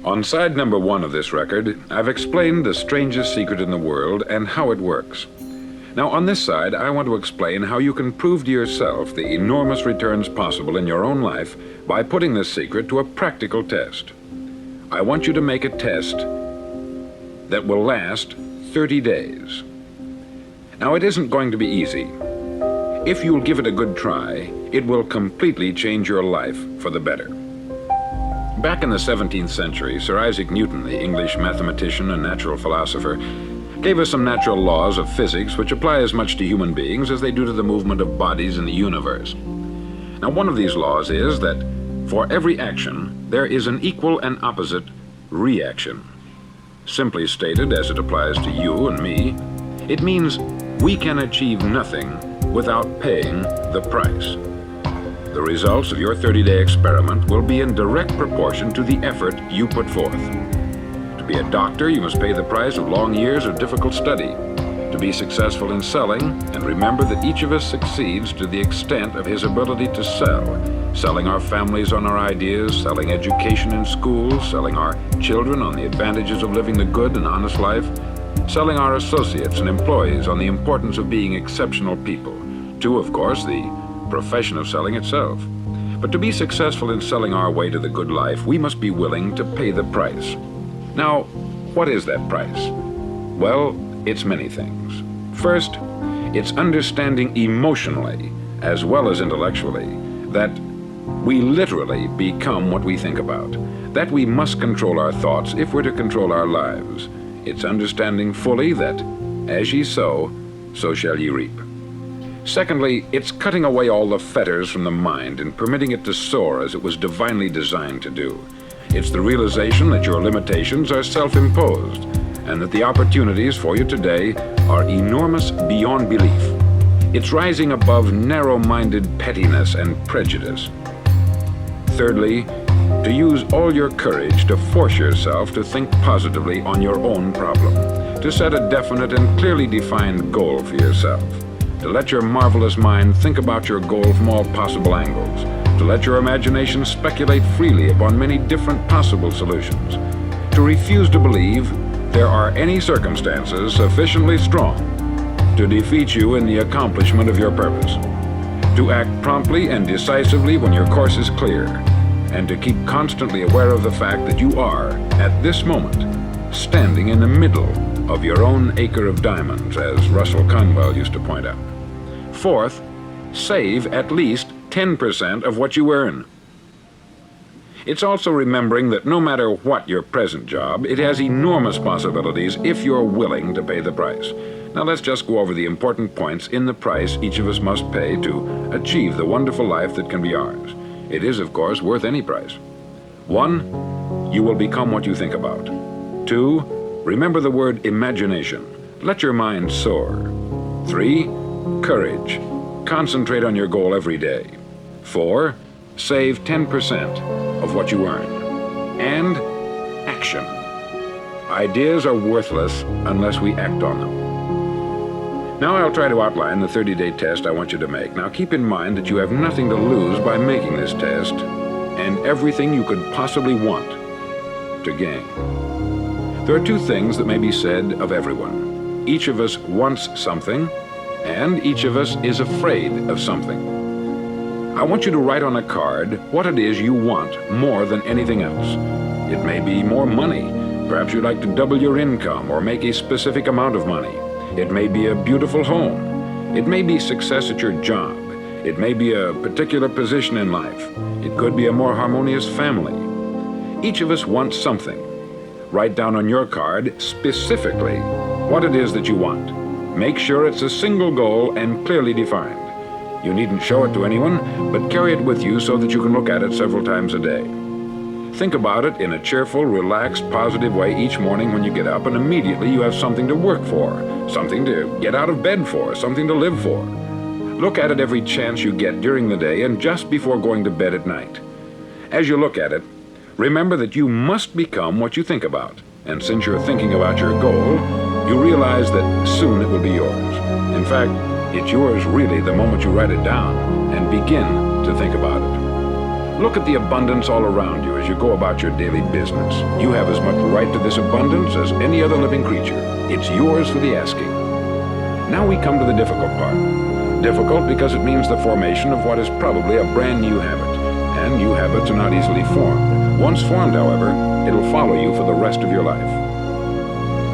On side number 1 of this record, I've explained the strangest secret in the world and how it works. Now on this side, I want to explain how you can prove to yourself the enormous returns possible in your own life by putting this secret to a practical test. I want you to make a test that will last 30 days. Now it isn't going to be easy. If you'll give it a good try, it will completely change your life for the better. Back in the 17th century, Sir Isaac Newton, the English mathematician and natural philosopher, gave us some natural laws of physics which apply as much to human beings as they do to the movement of bodies in the universe. Now, one of these laws is that for every action, there is an equal and opposite reaction. Simply stated, as it applies to you and me, it means we can achieve nothing without paying the price. The results of your 30-day experiment will be in direct proportion to the effort you put forth. To be a doctor, you must pay the price of long years of difficult study. To be successful in selling, and remember that each of us succeeds to the extent of his ability to sell. Selling our families on our ideas, selling education in schools, selling our children on the advantages of living the good and honest life, selling our associates and employees on the importance of being exceptional people. To, of course, the profession of selling itself. But to be successful in selling our way to the good life, we must be willing to pay the price. Now, what is that price? Well, it's many things. First, it's understanding emotionally, as well as intellectually, that we literally become what we think about, that we must control our thoughts if we're to control our lives. It's understanding fully that, as ye sow, so shall ye reap. Secondly, it's cutting away all the fetters from the mind and permitting it to soar as it was divinely designed to do. It's the realization that your limitations are self-imposed and that the opportunities for you today are enormous beyond belief. It's rising above narrow-minded pettiness and prejudice. Thirdly, to use all your courage to force yourself to think positively on your own problem, to set a definite and clearly defined goal for yourself, to let your marvelous mind think about your goal from all possible angles, to let your imagination speculate freely upon many different possible solutions, to refuse to believe there are any circumstances sufficiently strong to defeat you in the accomplishment of your purpose, to act promptly and decisively when your course is clear, and to keep constantly aware of the fact that you are, at this moment, standing in the middle of your own acre of diamonds, as Russell Conwell used to point out. Fourth, save at least 10% of what you earn. It's also remembering that no matter what your present job, it has enormous possibilities if you're willing to pay the price. Now let's just go over the important points in the price each of us must pay to achieve the wonderful life that can be ours. It is, of course, worth any price. 1, you will become what you think about. 2, remember the word imagination. Let your mind soar. 3, courage. Concentrate on your goal every day. 4, save 10% of what you earn. And action. Ideas are worthless unless we act on them. Now I'll try to outline the 30-day test I want you to make. Now keep in mind that you have nothing to lose by making this test, and everything you could possibly want to gain. There are 2 things that may be said of everyone. Each of us wants something, and each of us is afraid of something. I want you to write on a card what it is you want more than anything else. It may be more money. Perhaps you'd like to double your income or make a specific amount of money. It may be a beautiful home. It may be success at your job. It may be a particular position in life. It could be a more harmonious family. Each of us wants something. Write down on your card specifically what it is that you want. Make sure it's a single goal and clearly defined. You needn't show it to anyone, but carry it with you so that you can look at it several times a day. Think about it in a cheerful, relaxed, positive way each morning when you get up, and immediately you have something to work for, something to get out of bed for, something to live for. Look at it every chance you get during the day and just before going to bed at night. As you look at it, remember that you must become what you think about, and since you're thinking about your goal, you realize that soon it will be yours. In fact, it's yours really the moment you write it down and begin to think about it. Look at the abundance all around you as you go about your daily business. You have as much right to this abundance as any other living creature. It's yours for the asking. Now we come to the difficult part. Difficult because it means the formation of what is probably a brand new habit. And new habits are not easily formed. Once formed, however, it'll follow you for the rest of your life.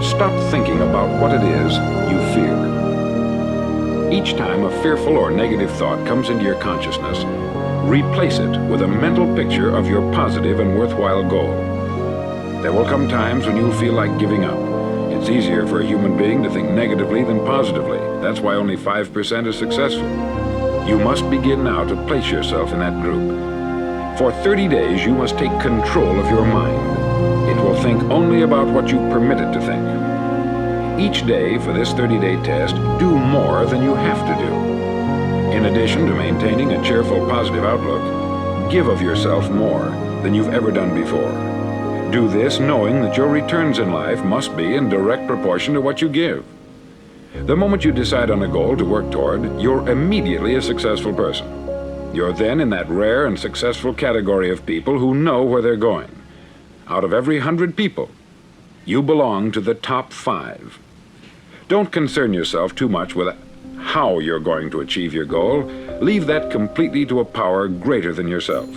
Stop thinking about what it is you fear. Each time a fearful or negative thought comes into your consciousness, replace it with a mental picture of your positive and worthwhile goal. There will come times when you'll feel like giving up. It's easier for a human being to think negatively than positively. That's why only 5% are successful. You must begin now to place yourself in that group. For 30 days, you must take control of your mind. It will think only about what you permit it to think. Each day for this 30-day test, do more than you have to do. In addition to maintaining a cheerful, positive outlook, give of yourself more than you've ever done before. Do this knowing that your returns in life must be in direct proportion to what you give. The moment you decide on a goal to work toward, you're immediately a successful person. You're then in that rare and successful category of people who know where they're going. Out of every 100 people, you belong to the top 5. Don't concern yourself too much with how you're going to achieve your goal. Leave that completely to a power greater than yourself.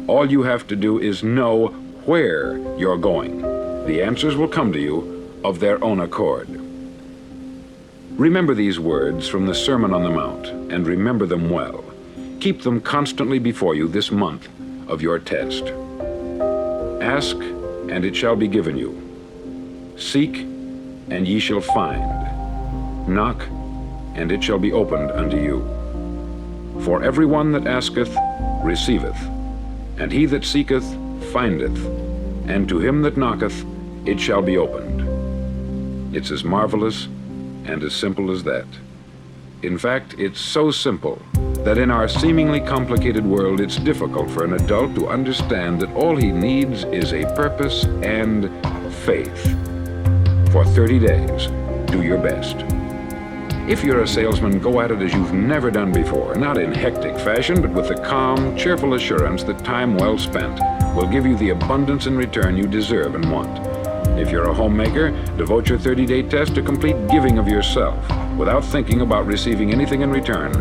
All you have to do is know where you're going. The answers will come to you of their own accord. Remember these words from the Sermon on the Mount, and remember them well. Keep them constantly before you this month of your test. Ask, and it shall be given you. Seek, and ye shall find. Knock, and it shall be opened unto you. For every one that asketh receiveth, and he that seeketh findeth, and to him that knocketh it shall be opened. It's as marvelous and as simple as that. In fact, it's so simple that in our seemingly complicated world, it's difficult for an adult to understand that all he needs is a purpose and faith. For 30 days, do your best. If you're a salesman, go at it as you've never done before, not in hectic fashion, but with the calm, cheerful assurance that time well spent will give you the abundance in return you deserve and want. If you're a homemaker, devote your 30-day test to complete giving of yourself without thinking about receiving anything in return,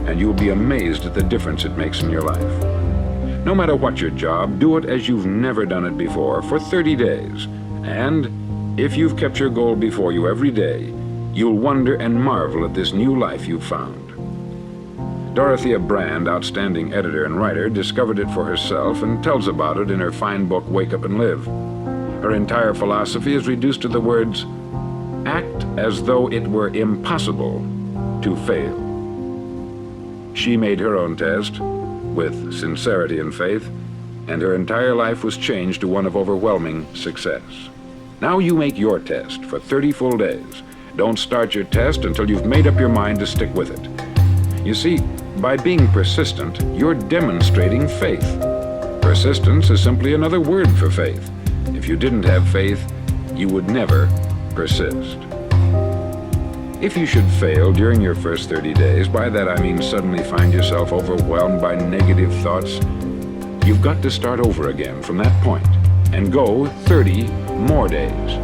and you'll be amazed at the difference it makes in your life. No matter what your job, do it as you've never done it before for 30 days. And if you've kept your goal before you every day, you'll wonder and marvel at this new life you've found. Dorothea Brand, outstanding editor and writer, discovered it for herself and tells about it in her fine book, Wake Up and Live. Her entire philosophy is reduced to the words, act as though it were impossible to fail. She made her own test with sincerity and faith, and her entire life was changed to one of overwhelming success. Now you make your test for 30 full days. Don't start your test until you've made up your mind to stick with it. You see, by being persistent, you're demonstrating faith. Persistence is simply another word for faith. If you didn't have faith, you would never persist. If you should fail during your first 30 days, by that I mean suddenly find yourself overwhelmed by negative thoughts, you've got to start over again from that point and go 30 more days.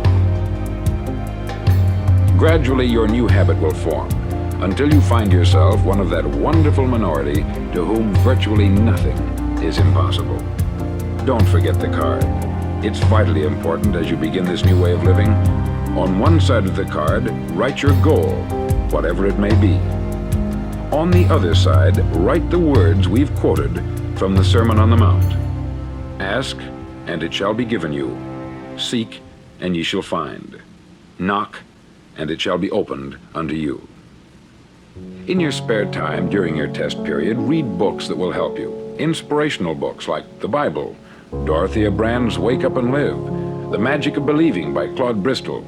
Gradually, your new habit will form until you find yourself one of that wonderful minority to whom virtually nothing is impossible. Don't forget the card. It's vitally important as you begin this new way of living. On one side of the card, write your goal, whatever it may be. On the other side, write the words we've quoted from the Sermon on the Mount. Ask, and it shall be given you. Seek, and ye shall find. Knock, and it shall be opened unto you. In your spare time during your test period, read books that will help you. Inspirational books like the Bible, Dorothea Brand's Wake Up and Live, The Magic of Believing by Claude Bristol,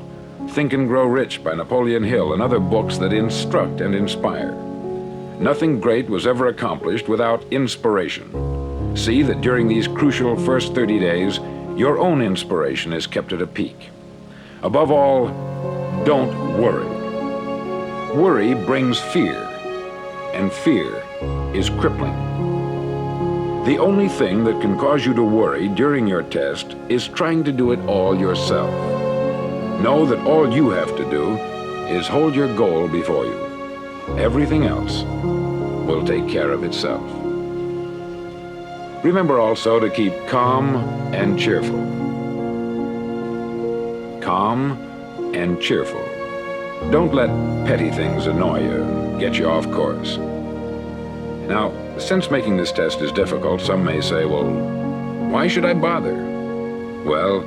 Think and Grow Rich by Napoleon Hill, and other books that instruct and inspire. Nothing great was ever accomplished without inspiration. See that during these crucial first 30 days, your own inspiration is kept at a peak. Above all, don't worry. Worry brings fear, and fear is crippling. The only thing that can cause you to worry during your test is trying to do it all yourself. Know that all you have to do is hold your goal before you. Everything else will take care of itself. Remember also to keep calm and cheerful. Calm and cheerful. Don't let petty things annoy you and get you off course. Now, since making this test is difficult, some may say, well, why should I bother? Well,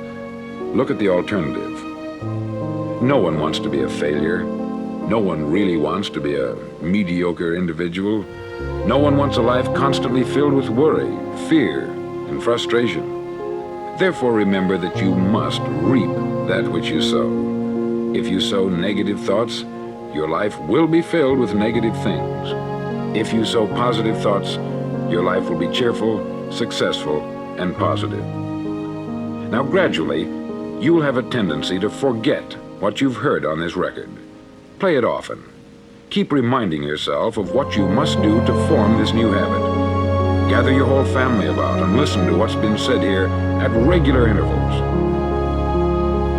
look at the alternative. No one wants to be a failure. No one really wants to be a mediocre individual. No one wants a life constantly filled with worry, fear, and frustration. Therefore, remember that you must reap that which you sow. If you sow negative thoughts, your life will be filled with negative things. If you sow positive thoughts, your life will be cheerful, successful, and positive. Now, gradually, you'll have a tendency to forget what you've heard on this record. Play it often. Keep reminding yourself of what you must do to form this new habit. Gather your whole family about and listen to what's been said here at regular intervals.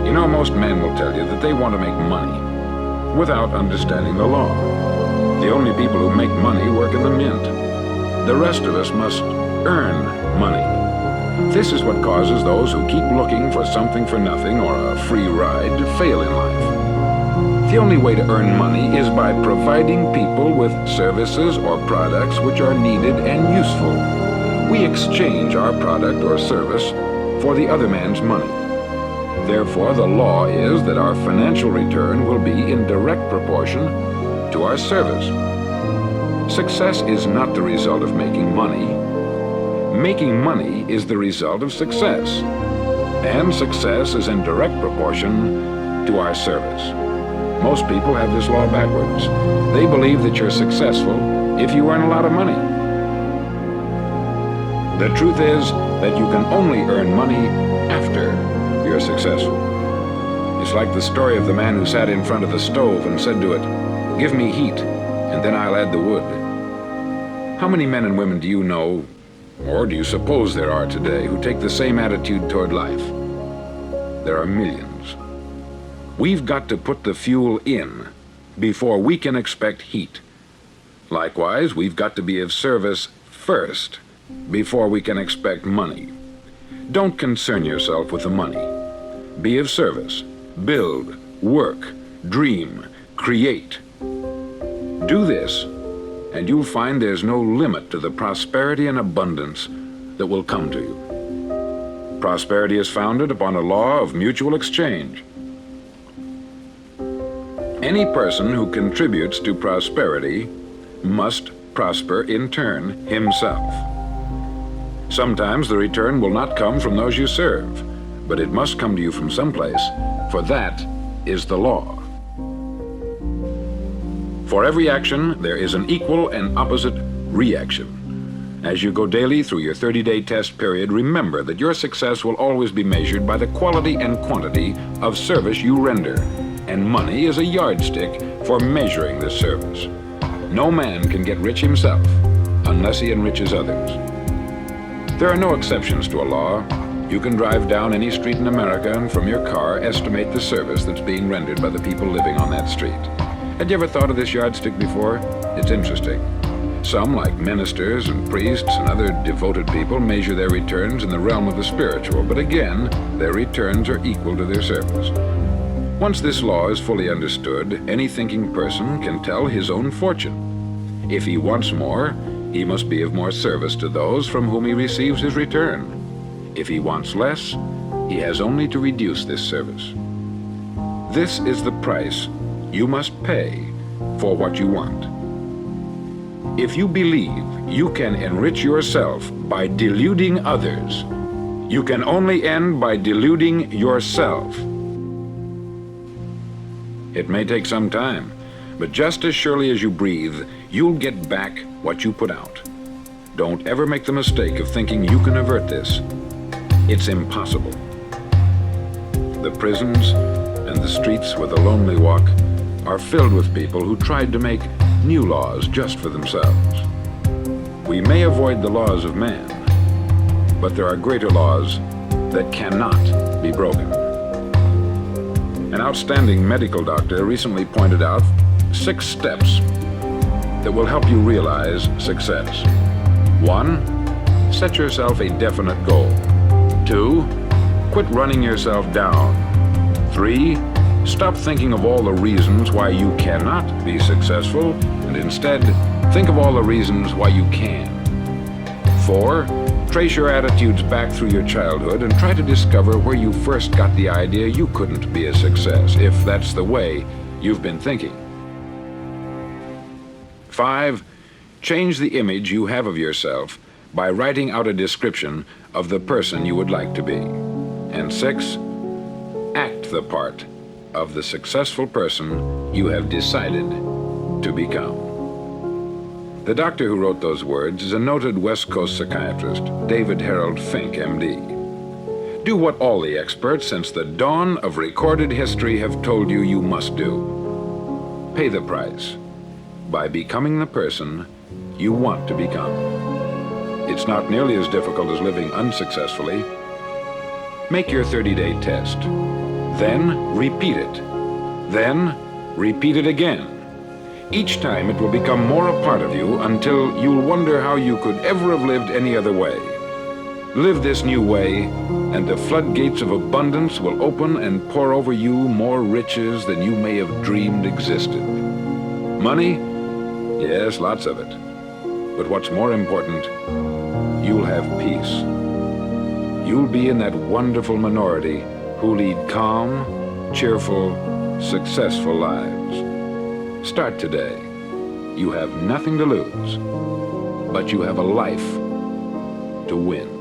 You know, most men will tell you that they want to make money without understanding the law. The only people who make money work in the mint. The rest of us must earn money. This is what causes those who keep looking for something for nothing or a free ride to fail in life. The only way to earn money is by providing people with services or products which are needed and useful. We exchange our product or service for the other man's money. Therefore, the law is that our financial return will be in direct proportion to our service. Success is not the result of making money. Making money is the result of success. And success is in direct proportion to our service. Most people have this law backwards. They believe that you're successful if you earn a lot of money. The truth is that you can only earn money after you're successful. It's like the story of the man who sat in front of the stove and said to it, "Give me heat, and then I'll add the wood." How many men and women do you know, or do you suppose there are today, who take the same attitude toward life? There are millions. We've got to put the fuel in before we can expect heat. Likewise, we've got to be of service first before we can expect money. Don't concern yourself with the money. Be of service. Build, work, dream, create. Do this, and you'll find there's no limit to the prosperity and abundance that will come to you. Prosperity is founded upon a law of mutual exchange. Any person who contributes to prosperity must prosper in turn himself. Sometimes the return will not come from those you serve, but it must come to you from someplace, for that is the law. For every action, there is an equal and opposite reaction. As you go daily through your 30-day test period, remember that your success will always be measured by the quality and quantity of service you render, and money is a yardstick for measuring this service. No man can get rich himself unless he enriches others. There are no exceptions to a law. You can drive down any street in America and from your car estimate the service that's being rendered by the people living on that street. Had you ever thought of this yardstick before? It's interesting. Some, like ministers and priests and other devoted people, measure their returns in the realm of the spiritual, but again, their returns are equal to their service. Once this law is fully understood, any thinking person can tell his own fortune. If he wants more, he must be of more service to those from whom he receives his return. If he wants less, he has only to reduce this service. This is the price you must pay for what you want. If you believe you can enrich yourself by deluding others, you can only end by deluding yourself. It may take some time, but just as surely as you breathe, you'll get back what you put out. Don't ever make the mistake of thinking you can avert this. It's impossible. The prisons and the streets where the lonely walk are filled with people who tried to make new laws just for themselves. We may avoid the laws of man, but there are greater laws that cannot be broken. An outstanding medical doctor recently pointed out 6 steps that will help you realize success. 1. Set yourself a definite goal. 2. Quit running yourself down. 3. Stop thinking of all the reasons why you cannot be successful, and instead, think of all the reasons why you can. 4. Trace your attitudes back through your childhood and try to discover where you first got the idea you couldn't be a success, if that's the way you've been thinking. 5. Change the image you have of yourself by writing out a description of the person you would like to be. And 6. Act the part of the successful person you have decided to become. The doctor who wrote those words is a noted West Coast psychiatrist, David Harold Fink, MD. Do what all the experts since the dawn of recorded history have told you you must do. Pay the price by becoming the person you want to become. It's not nearly as difficult as living unsuccessfully. Make your 30-day test. Then repeat it. Then repeat it again. Each time it will become more a part of you until you'll wonder how you could ever have lived any other way. Live this new way, and the floodgates of abundance will open and pour over you more riches than you may have dreamed existed. Money? Yes, lots of it. But what's more important, you'll have peace. You'll be in that wonderful minority who lead calm, cheerful, successful lives. Start today. You have nothing to lose, but you have a life to win.